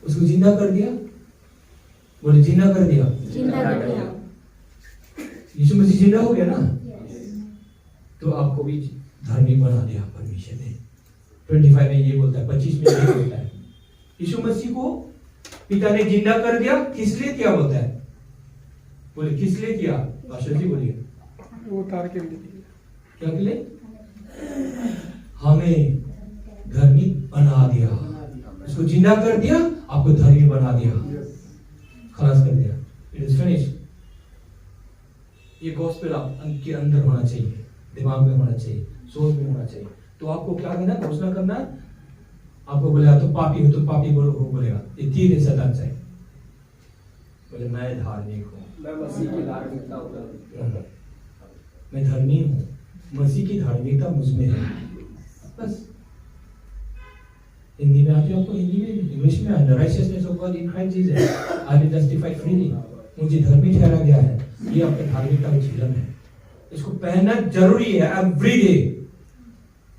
उसको जिंदा कर दिया। बोले जिंदा कर दिया। यीशु मसीह जिंदा हो गया ना, तो आपको भी धार्मिक बना दिया परमेश्वर ने। 25 में ये बोलता है, 25 में ये बोलता है, यीशु मसीह को पिता ने जिंदा कर दिया। किस लिए किया बोलता है? बोले किस लिए किया? पास्टर जी बोलिए। वो उतार के लिए क्या के लिए? हमें धर्मी बना दिया। उसको जिंदा कर दिया, आपको धर्मी बना दिया, खलास कर दिया। It is finish. ये गॉस्पेल आपके अंदर होना चाहिए, दिमाग में होना चाहिए, सोच में होना चाहिए। तो आपको क्या करना? घोषणा करना। आपको बोलेगा तो पापी हो, तो पापी बोलेगा ये तीर है शैतान से। बोले मैं धार्मिक हूँ, मैं मसीह की धार्मिकता हूँ, मैं धर्मी हूँ, मसीह की धार्मिकता मुझमें है। बस हिंदी में आती है आपको, हिंदी में, इंग्लिश में है, righteousness of God in Christ Jesus, I am justified freely, मुझे धर्मी ठहरा गया है। ये आपकी धार्मिकता का झिलम है, इसको पहनना जरूरी है every day.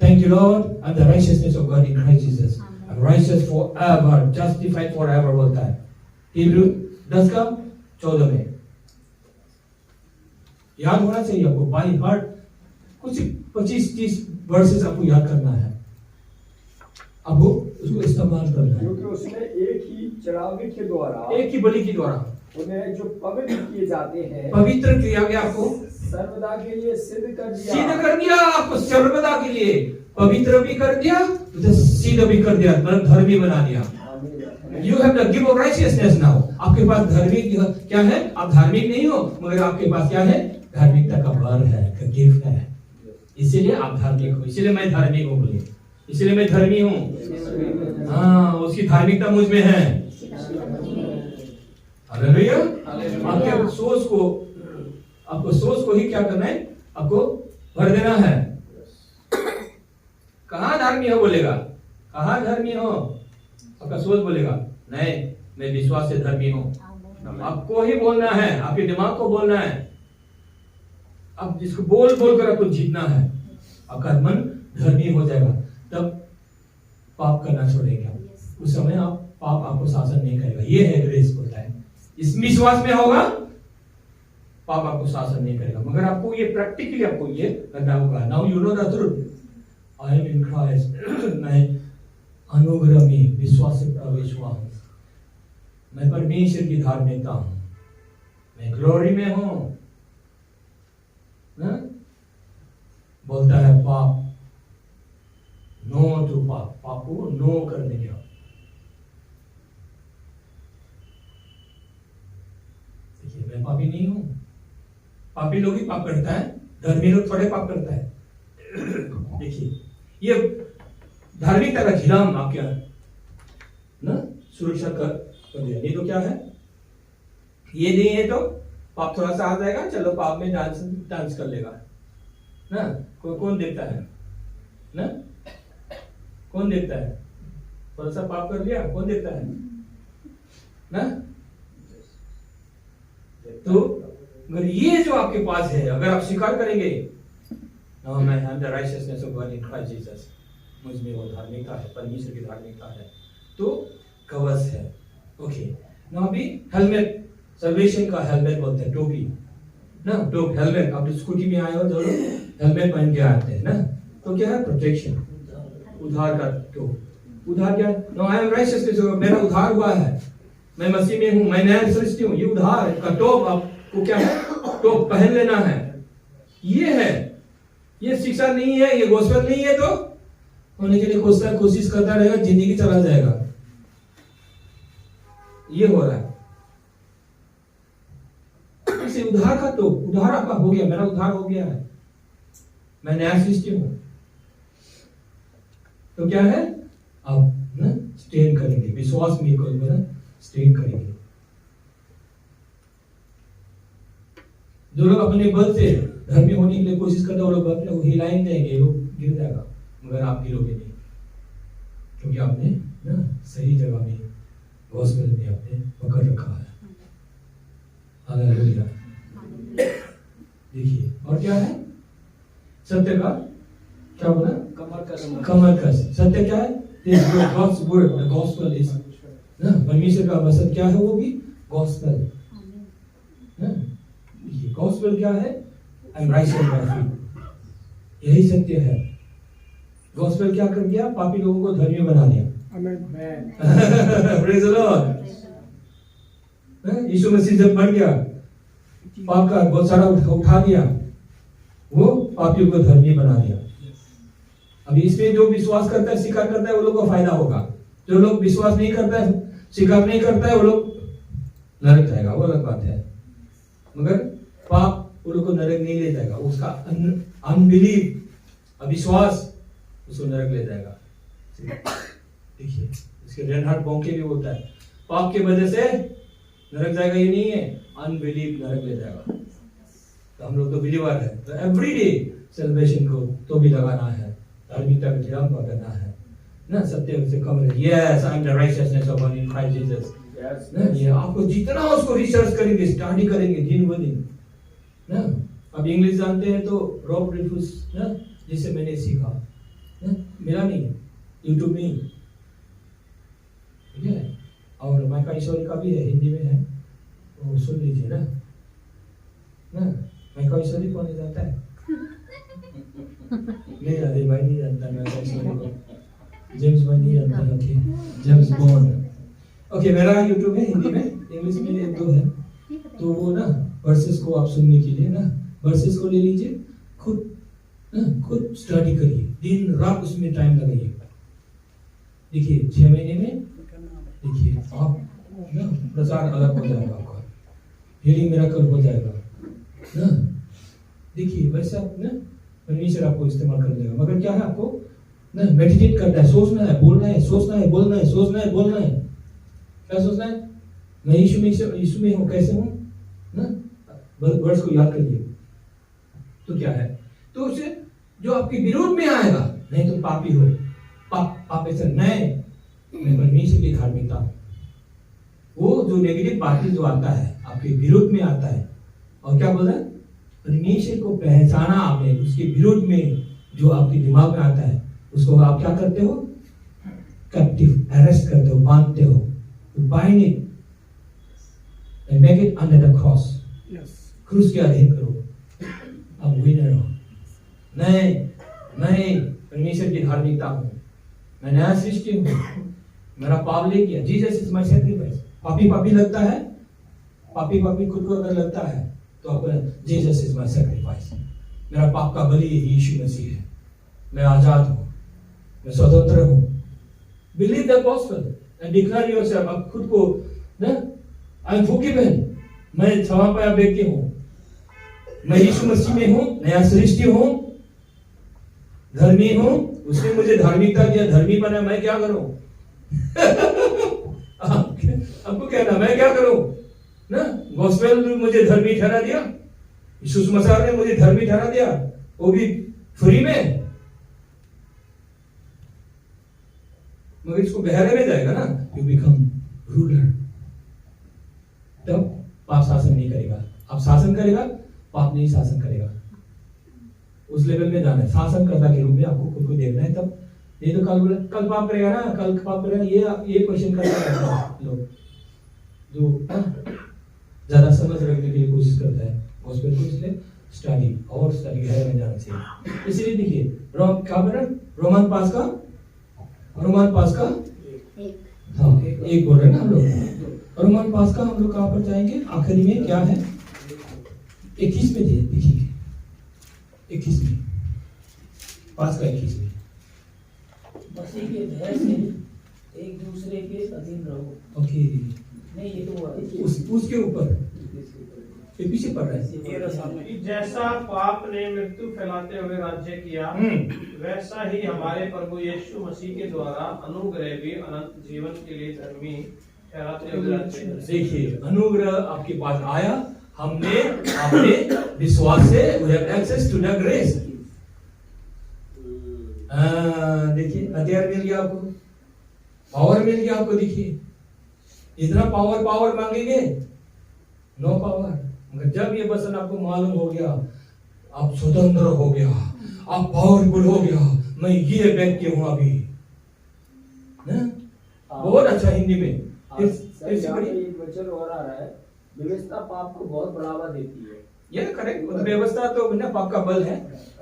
Thank you Lord, I am the righteousness of God in Christ Jesus, I am righteous forever, justified forever बोलता है हिब्रू 10:14 में। याद होना चाहिए आपको बाय हार्ट। कुछ 25-30 वर्सेस आपको याद करना है, आपको उसको इस्तेमाल करना है, क्योंकि उसमें एक ही चढ़ावे के द्वारा, एक ही बलि के द्वारा उन्हें जो पवित्र किए जाते हैं, पवित्र किया गया, आपको सर्वदा के लिए सिद्ध कर दिया। सिद्ध कर दिया, आपको सर्वदा के लिए पवित्र भी कर दिया, तो सिद्ध भी कर दिया, मतलब धर्मी बना दिया। You have the gift of righteousness now. आपके पास धार्मिक क्या है? आप धार्मिक नहीं हो, मगर आपके पास क्या है? धार्मिकता का वर है, का गिफ्ट है। इसीलिए आप धार्मिक हो, इसीलिए मैं धार्मिक हूँ बोलिए, इसलिए मैं धर्मी हूँ। हाँ, उसकी धार्मिकता मुझ में है। हालेलुया। आपके सोच को ही क्या करना है? आपको भर देना है। कहाँ धर्मी हो बोलेगा, कहाँ धर्मी हो? आपका सोच बोलेगा नहीं, मैं विश्वास से धर्मी हूँ। आपको ही बोलना है, आपके दिमाग को बोलना है। अब जिसको बोल कर आपको जीतना है, आपका मन धर्मी हो जाएगा, तब पाप करना छोड़ेगा। उस समय पाप आपको शासन नहीं करेगा। ये है ग्रेस बोलता है। इस विश्वास में होगा, पाप आपको शासन नहीं करेगा। मगर आपको ये प्रैक्टिकली आपको ये करना होगा। Now you know the truth, I am in Christ. मैं अनुग्रह में विश्वास से प्रवेश हुआ हूँ, मैं परमेश्वर की धार्मिकता हूँ, मैं ग्लोरी में हूँ। बोलता है पाप, नो टू पाप, पाप को नो करने का। देखिए मैं पापी नहीं हूं। पापी लोग ही पाप करता है, धर्मी लोग थोड़े पाप करता है। देखिए ये धार्मिकता का झिलाम आप क्या ना सुरक्षा कर दिया। ये तो क्या है? ये नहीं है तो पाप थोड़ा सा आ जाएगा, चलो पाप में डांस कर लेगा ना। कौन देखता है ना? कौन देखता है? थोड़ा सा पाप कर लिया, कौन देखता है ना? तो अगर ये जो आपके पास है, अगर आप स्वीकार करेंगे, मैं I am the righteousness of God in Christ Jesus, मुझ में वो धार्मिकता है, परमेश्वर की धार्मिकता है, तो कवच है। ओके, नाउ अभी हेलमेट, सल्वेशन का हेलमेट बोलते हैं, टोपी ना, टोप हेलमेट। आप स्कूटी में आए हो जो हेलमेट पहन के आते हैं ना, तो क्या है? प्रोटेक्शन, उद्धार का टोप। उद्धार क्या है? नो आई एम राइचियसनेस, मेरा उद्धार हुआ है, मैं मसीह में हूँ, मैं नया सृष्टि हूँ। ये उद्धार का टोप आपको क्या है? टोप पहन लेना है। ये है, ये शिक्षा नहीं है, ये गोस्पेल नहीं है, तो होने के लिए कोशिश करता रहेगा, जिंदगी चला जाएगा। ये हो रहा है। इसे उद्धार का तो उद्धार आपका हो गया, मेरा उद्धार हो गया है, मैं नया सृष्टि हूं। तो क्या है? आप ना स्टैंड करेंगे, विश्वास में ना स्टैंड करेंगे। जो लोग अपने बल से धर्मी होने के लिए कोशिश करते हैं, वो लोग अपने हिलाएंगे देंगे, वो गिर जाएगा, मगर आप गिरोगे नहीं, क्योंकि आपने ना सही जगह में गॉस्पेल में आपने पकड़ रखा है। हालेलुया। देखिए और क्या है? सत्य का क्या बोला? कमर कस। कमर कस। सत्य क्या है? This God's word, the gospel is ना, परमेश्वर का वचन क्या है, वो भी गॉस्पेल। ये गॉस्पेल क्या है? I M righteous by faith, यही सत्य है। गॉस्पेल क्या कर दिया? पापी लोगों को धर्मी बना दिया। आमेन। Praise the Lord. यीशु मसीह जब मर गया, पाप का बहुत सारा उठा दिया, वो पापियों को धर्मी बना दिया। अभी इसमें जो विश्वास करता है, स्वीकार करता है, वो लोग को फायदा होगा। जो लोग विश्वास नहीं करता है, स्वीकार नहीं करता है, वो लोग नरक जाएगा, वो अलग बात है। मगर पाप वो लोग को नरक नहीं ले जाएगा, उसका अनबिलीव, अविश्वास उसको नरक ले जाएगा। देखिए इसके रेनहार्ड बॉन्के भी होता है, पाप की वजह से नरक जाएगा ये नहीं है, अनबिलीव नरक ले जाएगा। तो हम लोग तो बिलीवर है, तो एवरीडे सेलिब्रेशन को तो भी लगाना है, धार्मिकता का ठेला करना है ना, सत्य से कम रहे। Yes, I am the righteousness of God in Christ Jesus. ना, ये आपको जितना उसको रिसर्च करेंगे, स्टडी करेंगे दिन ब दिन ना। अब इंग्लिश जानते हैं तो रॉब रिफ्यूज ना, जिसे मैंने सीखा ना, मेरा नहीं, यूट्यूब नहीं, ठीक है। और माइका ईश्वरी का भी है, हिंदी में है, वो सुन लीजिए ना। माइका ईश्वरी कौन जानता है? नहीं अरे भाई नहीं जानता माइका ईश्वरी को। जेम्स बॉन्ड नहीं जानता है, ओके, जेम्स बॉन्ड। ओके, मेरा यूट्यूब है हिंदी में, इंग्लिश में एक दो है, तो वो ना वर्सेस को आप सुनने के लिए ना, वर्सेस को ले लीजिए, खुद स्टडी करिए, दिन रात उसमें टाइम लगाइए। देखिए 6 महीने में देखिए आप ना प्रचार अलग हो जाएगा, आपका हीलिंग मिरेकल हो जाएगा ना। देखिए वैसा ना परमेश्वर आपको इस्तेमाल कर लेगा। मगर क्या है, आपको ना मेडिटेट करना है, सोचना है, बोलना है, सोचना है, बोलना है, सोचना है, बोलना है। क्या सोचना है? मैं यीशु में हूँ, कैसे हूँ ना, वर्ड्स को याद करिए। तो क्या है, तो उसे जो आपके विरोध में आएगा, नहीं तो पापी हो, पाप ऐसा नहीं, मैं परमेश्वर की धार्मिकता हूं। वो जो नेगेटिव पार्टी जो आता है आपके विरोध में आता है, और क्या बोला, परमेश्वर को पहचाना आपने, उसके विरोध में जो आपके दिमाग में आता है, उसको आप क्या करते हो? कैप्टिव, अरेस्ट करते हो, बांधते हो, bind it and make it under the cross. क्रूस के अधीन करो, अब विनर हो। नहीं, मैं परमेश्वर की धार्मिकता हूं, मैं नया सृष्टि हूं, मेरा पाप ले गया, जीसस इज माय सैक्रिफाइस। पापी लगता है, पापी खुद को अगर लगता है तो आप जीसस इज माय सैक्रिफाइस, मेरा पाप का बलि यीशु मसीह है, मैं आजाद हूं, मैं स्वतंत्र हूं। Believe the gospel and declare yourself. आप खुद को ना, आई एम फॉरगिवन, मैं क्षमा पाया व्यक्ति हूं, मैं यीशु मसीह में हूं, नया सृष्टि हूं, धर्मी हूं, उसने मुझे धार्मिकता दिया, धर्मी बना, मैं क्या करूं? आपको कहना मैं क्या करूं ना, गॉस्पेल मुझे धर्मी ठहरा दिया, यीशु मसीह ने मुझे धर्मी ठहरा दिया, वो भी फ्री में। मगर इसको गहरे में जाएगा ना, यू बिकम रूलर, तब पाप शासन नहीं करेगा। आप शासन करेगा, पाप नहीं शासन करेगा। उस लेवल में जाना है, शासन करता के रूप में आपको खुद को देखना है। तब ये तो कल पाप करेगा ना, कल पाप करेगा, ये क्वेश्चन करता है लोग, जो ज्यादा समझ रखने के लिए कोशिश करता है गॉस्पेल को, इसलिए स्टडी और स्टडी गहरे में जाना चाहिए। इसलिए देखिए क्या बोल रहे हैं, रोमन 5 का हाँ 1 बोल रहे हैं ना हम लोग। रोमन 5 का हम लोग कहाँ पर जाएंगे, आखिरी में क्या है, 21 में देखिए, 21 में 5 का 21 में, मसीह के भय से एक दूसरे के अधीन रहो। ओके, नहीं ये तो उसके ऊपर ये पीछे पड़ रहा है। कि जैसा पाप ने मृत्यु फैलाते हुए राज्य किया, वैसा ही हमारे प्रभु यीशु मसीह के द्वारा अनुग्रह भी अनंत जीवन के लिए धर्मी ठहराते हुए राज्य किया। देखिए अनुग्रह आपके पास आया, हमने अपने विश्वास से we have access to the grace। देखिए हथियार मिल गया आपको, पावर मिल गया आपको। देखिए इतना पावर मांगेंगे, नो पावर। मगर जब ये वचन आपको मालूम हो गया, आप स्वतंत्र हो गया, आप पावरफुल हो गया, मैं ये व्यक्ति हूं अभी ना। बहुत अच्छा हिंदी में और फिर सर से यहाँ पे पढ़िए। एक वचन और आ रहा है, व्यवस्था पाप को बहुत बढ़ावा देती है। ये करेक्ट, व्यवस्था तो ना पाप का बल है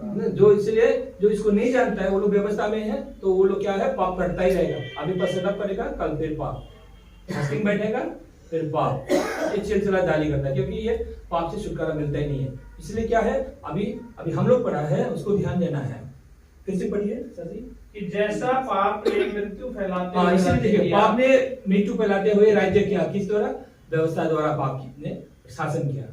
ना, जो इसलिए जो इसको नहीं जानता है वो लोग व्यवस्था में है तो वो लोग क्या है, पाप करता ही रहेगा। अभी पश्चाताप करेगा, कल फिर पाप, फास्टिंग बैठेगा फिर पाप, ये सिलसिला जारी करता है, क्योंकि ये पाप से छुटकारा मिलता ही नहीं है। इसलिए क्या है, अभी अभी हम लोग पढ़ा है उसको ध्यान देना है। फिर से पढ़िए सर जी। कि जैसा पाप ने मृत्यु फैलाते हाँ, हुए इसलिए राज्य देखिए किया, पाप ने मृत्यु फैलाते हुए राज्य किया, किस द्वारा, व्यवस्था द्वारा पाप ने शासन किया।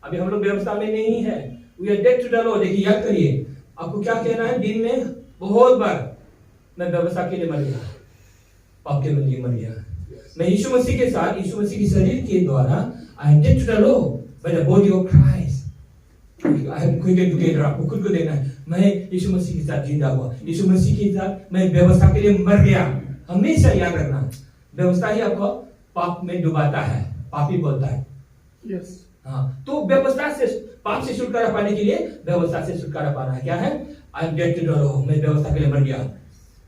अभी हम लोग व्यवस्था में नहीं है, we are dead to the law. देखिए याद करिए, आपको क्या कहना है, दिन में बहुत बार मैं व्यवस्था के लिए मर गया, पाप के लिए मर गया। मैं यीशु मसीह के साथ, यीशु मसीह की शरीर के द्वारा I am dead to the law by the body of Christ. I am quick together, आपको खुद को देखना है, मैं यीशु मसीह के साथ जिंदा हुआ, यीशु मसीह के साथ मैं व्यवस्था के लिए मर गया। हमेशा याद रखना, व्यवस्था ही आपको पाप में डुबाता है, पापी बोलता है। यस हाँ, तो व्यवस्था से, पाप से छुटकारा पाने के लिए व्यवस्था से छुटकारा पाना है। क्या है, I am dead to the law, मैं व्यवस्था के लिए मर गया,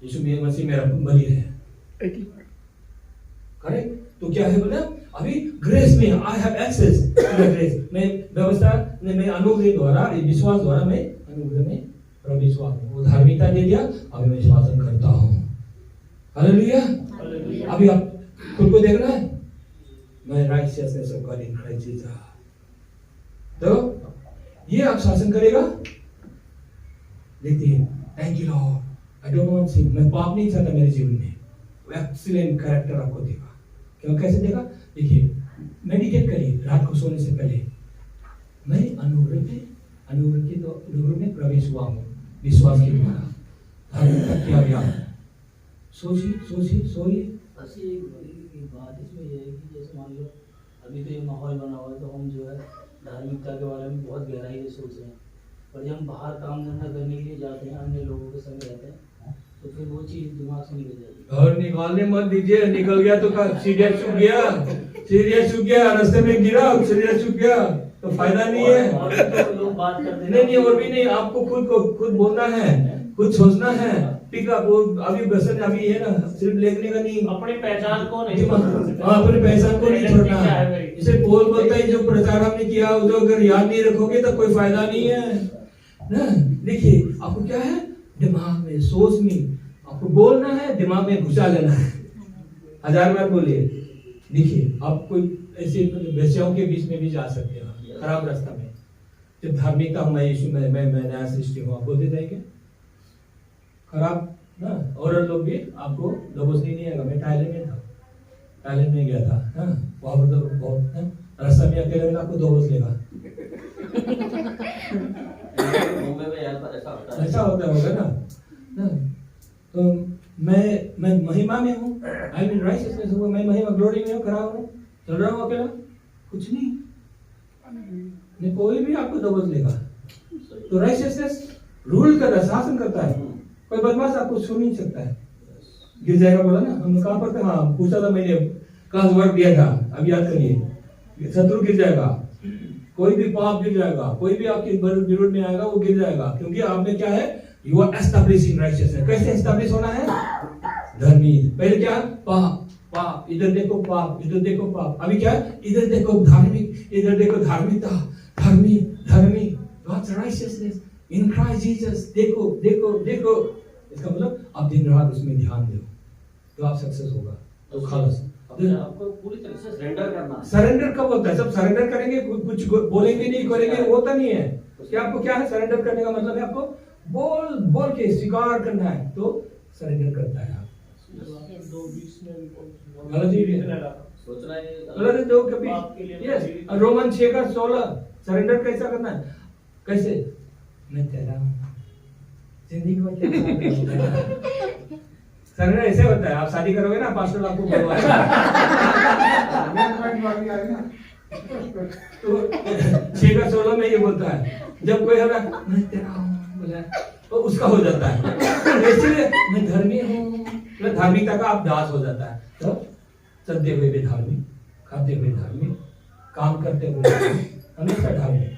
यीशु मसीह मेरा बलि है। करेक्ट, तो क्या है बोला, अभी ग्रेस में I have access to the grace, मैं व्यवस्था ने, मैं अनुग्रह द्वारा, विश्वास द्वारा मैं अनुग्रह में प्रवेश हुआ, वो धार्मिकता दे दिया, अभी मैं शासन करता हूँ। हालेलुया। अभी आप खुद को देखना है, मैं righteousness of God in Christ Jesus. तो ये आप शासन करेगा, देखते हैं, thank you Lord, I don't want sin, मैं पाप नहीं चाहता मेरे जीवन में। एक्सीलेंट कैरेक्टर आपको देगा। क्यों, कैसे देगा, देखिए, मेडिटेट करिए रात को सोने से पहले, मैं अनुग्रह में प्रवेश हुआ हूँ विश्वास के द्वारा, धार्मिकता किया गया। सोचिए। बस एक बात इसमें यह है कि जैसे मान लो अभी तो ये माहौल बना हुआ है, तो हम जो है धार्मिकता के बारे में बहुत गहराई से सोच रहे हैं, पर जब हम बाहर काम धंधा करने के लिए जाते हैं, अन्य लोगों के संग रहते हैं, तो फिर वो चीज दिमाग से निकल जाएगी। और निकालने मत दीजिए, निकल गया तो सीरिया सूख गया, रास्ते में गिरा, सीरिया सूख गया तो फायदा नहीं है। और तो लोग बात करते हैं, नहीं, और भी नहीं, आपको खुद बोलना है, खुद सोचना है। ठीक है, वो अभी बसन अभी है ना, सिर्फ लिखने का नहीं, अपनी पहचान को नहीं, हाँ, अपनी पहचान को नहीं छोड़ना है। इसे बोलता है, जो प्रचार हमने किया जो अगर याद नहीं रखोगे तो कोई फायदा नहीं है ना। देखिए, आपको क्या है, दिमाग में, सोच में आपको बोलना है, दिमाग में घुसा लेना है। 1000 बार बोलिए। देखिए, आप कोई ऐसे विषयों के बीच में भी जा सकते हो, खराब रास्ता में। जब धार्मिकता हूँ, मैं यीशु में, मैं नया सृष्टि हूँ, आप बोलते जाएंगे खराब ना। और लोग भी आपको दबोचने नहीं आएगा। मैं थाईलैंड में गया था, हाँ, वहाँ पर तो बहुत रास्ता में अकेले में आपको दबोच लेगा। ऐसा होता होगा ना। तो मैं महिमा में हूँ, आई मीन राइचियसनेस हूँ, मैं महिमा ग्लोरी में हूँ, खड़ा हूँ, चल रहा हूँ अकेला, कुछ नहीं, कोई भी आपको दबोच लेगा। तो राइचियसनेस रूल करता है, शासन करता है, कोई बदमाश आपको छू नहीं सकता है। गिर जाएगा बोला ना, हम कहाँ पर थे, हाँ पूछा था मैंने, क्लास वर्क दिया था, अब याद करिए, शत्रु गिर जाएगा, कोई भी पाप गिर जाएगा, कोई भी आपके विरोध में आएगा वो गिर जाएगा, क्योंकि आप में क्या है, you are establish in righteousness. कैसे एस्टैब्लिश होना है, धर्मी। पहले क्या, पाप, इधर देखो पाप, इधर देखो पाप, अभी क्या, इधर देखो धार्मिक, इधर देखो धार्मिकता, धर्मी, God's righteousness in Christ Jesus। देखो, इसका मतलब आप दिन रात उसमें ध्यान दो, तो आप सक्सेस होगा। तो खालस आपको पूरी तरह से सरेंडर करना है। सरेंडर कब होता है, सब सरेंडर करेंगे, कुछ बोलेंगे नहीं, करेंगे, होता नहीं है। क्या आपको क्या है, सरेंडर करने का मतलब है आपको बोल के स्वीकार करना है, तो सरेंडर करता है आप। गलत ही सोचना है गलत है, तो कभी यस, रोमन 6:16 सरेंडर कैसा करना है, कैसे, मैं तेरा हूँ, जिंदगी में सरेंडर ऐसे होता है। आप शादी करोगे ना, पास्टर आपको बोलवाएगा, तो 6:16 में ये बोलता है, जब कोई हमारा मैं तेरा हूँ बोला तो उसका हो जाता है। इसलिए मैं धर्मी हूँ, धार्मिकता का आप दास हो जाता है। तो चलते हुए भी धार्मिक, खाते हुए धार्मिक, काम करते हुए हमेशा धार्मिक।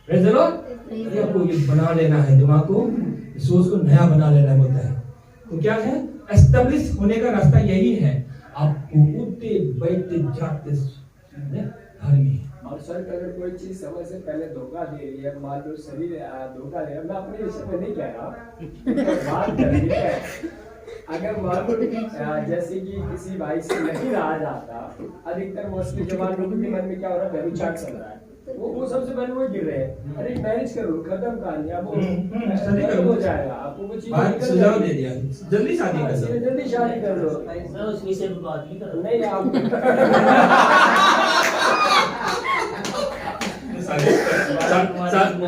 Praise the Lord. ये आपको ये बना लेना है, दिमाग को, सोच को नया बना लेना होता है। तो क्या है, एस्टेब्लिश होने का रास्ता यही है, आपको उठते जागते धर्मी। और सर अगर कोई चीज समय से पहले धोखा दे रही है, मान लो शरीर धोखा दे रहा है, मैं अपने विषय में नहीं कह रहा, बात कर रही है। अगर मान लो जैसे कि किसी भाई से नहीं रहा जाता, अधिकतर मोस्टली जवान लोगों के मन में क्या हो रहा है, व्यभिचार चल रहा है, वो सबसे पहले वो गिर रहे हैं, अरे मैनेज करो, खत्म कहानी, अब हो जाएगा, आपको कुछ सुझाव दे दिया, जल्दी शादी कर लो, जल्दी शादी कर लो। सर उस विषय पर बात नहीं कर रहा। नहीं आप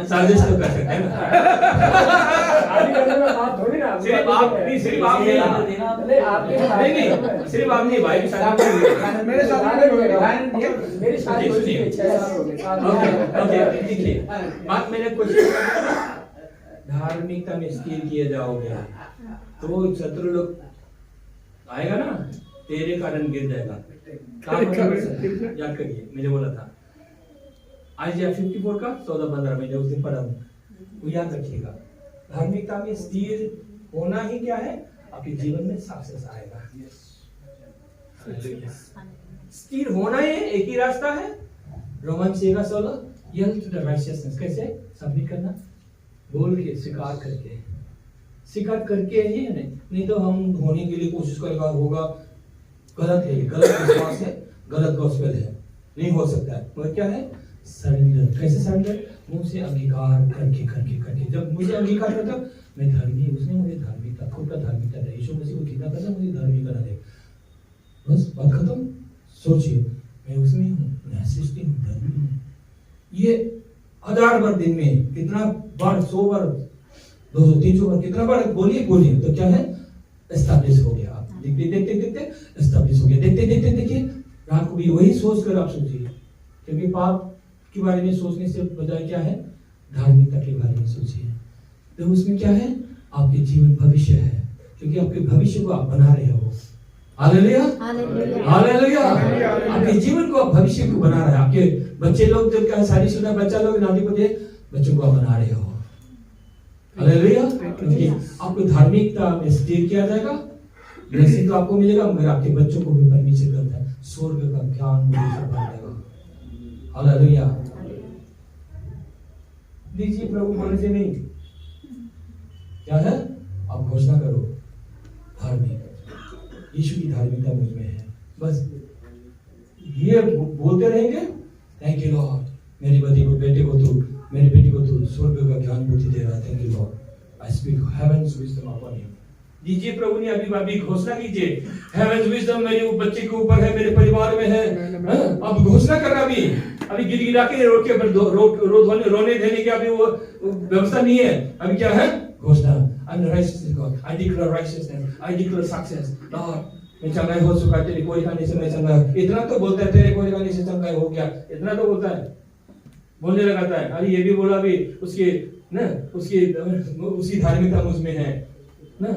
साजिश तो कर सकते हैं ना। शादी करने में बात थोड़ी ना, सिर्फ आप नहीं, सिर्फ आप नहीं, नहीं आपके नहीं, सिर्फ आप नहीं, भाई की शादी मेरे साथ मेरी शादी हो चुकी है, 6 साल हो गए। ओके, देखिए बात मैंने क्वेश्चन धार्मिकता में स्थिर किए जाओगे तो शत्रु लोग आएगा ना, तेरे कारण गिर जाएगा। याद करिए, मैंने बोला था आइज़िया 54 का 14-15 मैंने उस दिन पढ़ा, वो याद रखिएगा। धार्मिकता में स्थिर होना ही क्या है, आपके जीवन में सक्सेस आएगा। स्थिर होना ही एक ही रास्ता है, Roman 6:16, yield to the righteousness। कैसे सबमिट करना, बोल के, स्वीकार करके ही है, नहीं तो हम होने के लिए कोशिश करेगा, होगा, गलत है, गलत विश्वास है, गलत गॉस्पेल है, नहीं हो सकता है। और क्या है, सरेंडर। कैसे सरेंडर, मुझ से अंगीकार करके जब मुझे अंगीकार करता मैं धर्मी, उसने मुझे धार्मिकता, खुद का धार्मिकता दे, यीशु मसीह को कितना पता मुझे धार्मिक बना दे, बस बात खत्म। सोचिए मैं उसमें हूँ, मैं सृष्टि हूँ, धर्मी हूँ। ये 1000 बार दिन में कितना बार, 100 बार, 200-300 बार, कितना बार बोलिए तो क्या है, एस्टैब्लिश हो गया। आप देखते एस्टैब्लिश हो गया, देखते देखिए रात को भी वही सोच कर आप सोचिए, क्योंकि पाप के बारे में सोचने से बजाय क्या है, धार्मिकता के बारे में सोचिए। तो उसमें क्या है, आपके जीवन भविष्य है, क्योंकि आपके भविष्य को आप बना रहे हो। Hallelujah, hallelujah. आपके जीवन को आप भविष्य को बना रहे हैं। आपके बच्चे लोग जब क्या शादीशुदा बच्चा लोग नाती पोते बच्चों को आप बना रहे हो। हालेलुया। आपको धार्मिकता में स्थिर किया जाएगा, ब्लेसिंग तो आपको मिलेगा, मगर आपके बच्चों को भी परमेश्वर करता है, स्वर्ग का ज्ञान मुझे भर देगा। हालेलुया। दीजिए प्रभु बोलने से नहीं, क्या है, आप घोषणा करो, धार्मिक, यीशु की धार्मिकता मुझ में है। बस ये बोलते रहेंगे, थैंक यू लॉर्ड, मेरी बेटी को तू स्वर्ग का ज्ञान बुद्धि दे रहा है, thank you Lord, I speak heaven's wisdom upon you. दीजिए प्रभु ने अभी घोषणा कीजिए, हेवेंस विजडम मेरे बच्चे के ऊपर है, मेरे परिवार में है। अब घोषणा करना, अभी गिरा के रोने देने की अभी वो व्यवस्था नहीं है। अभी क्या है, घोषणा, I'm the righteousness of God. I declare righteousness. I declare success. Lord, मैं चंगाई हो चुका, तेरे कोई खाने से मैं चंगा, इतना तो बोलता है, तेरे कोई खाने से चंगाई हो गया, इतना तो बोलता है, बोलने लगाता है। अरे ये भी बोला भी उसकी धार्मिकता मुझ में है ना,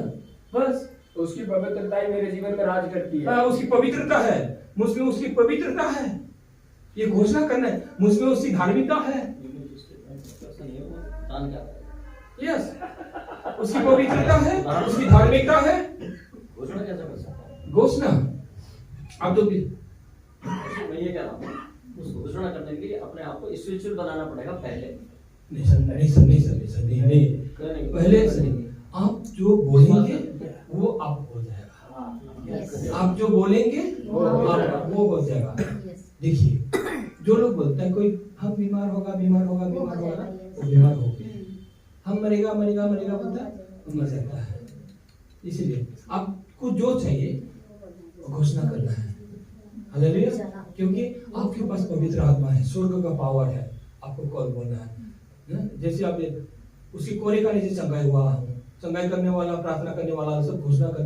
बस उसकी पवित्रता ही मेरे जीवन में राज करती है। उसकी पवित्रता है, मुझ में उसकी पवित्रता है, ये घोषणा करना है, मुझ में उसकी धार्मिकता है। यस, उसकी पवित्रता है, उसकी धार्मिकता है। घोषणा कैसे कर सकता हूँ? घोषणा आप तो मैं ये कह रहा हूँ, उस घोषणा करने के लिए अपने आप को स्पिरिचुअल बनाना पड़ेगा पहले। नहीं, पहले से आप जो बोलेंगे वो आप हो जाएगा, आप जो बोलेंगे वो हो जाएगा। देखिए जो लोग बोलते हैं, कोई हम बीमार होगा, वो बीमार हो गए, हम मरेगा बोलता है, वो मर जाता है। इसीलिए आपको जो चाहिए घोषणा करना है। हालेलुया। क्योंकि आपके पास पवित्र आत्मा है, स्वर्ग का पावर है, आपको कॉल बोलना है। जैसे आप उसकी कोरे का नीचे चंगाई हुआ, चंगाई करने वाला, प्रार्थना करने वाला, सब घोषणा करने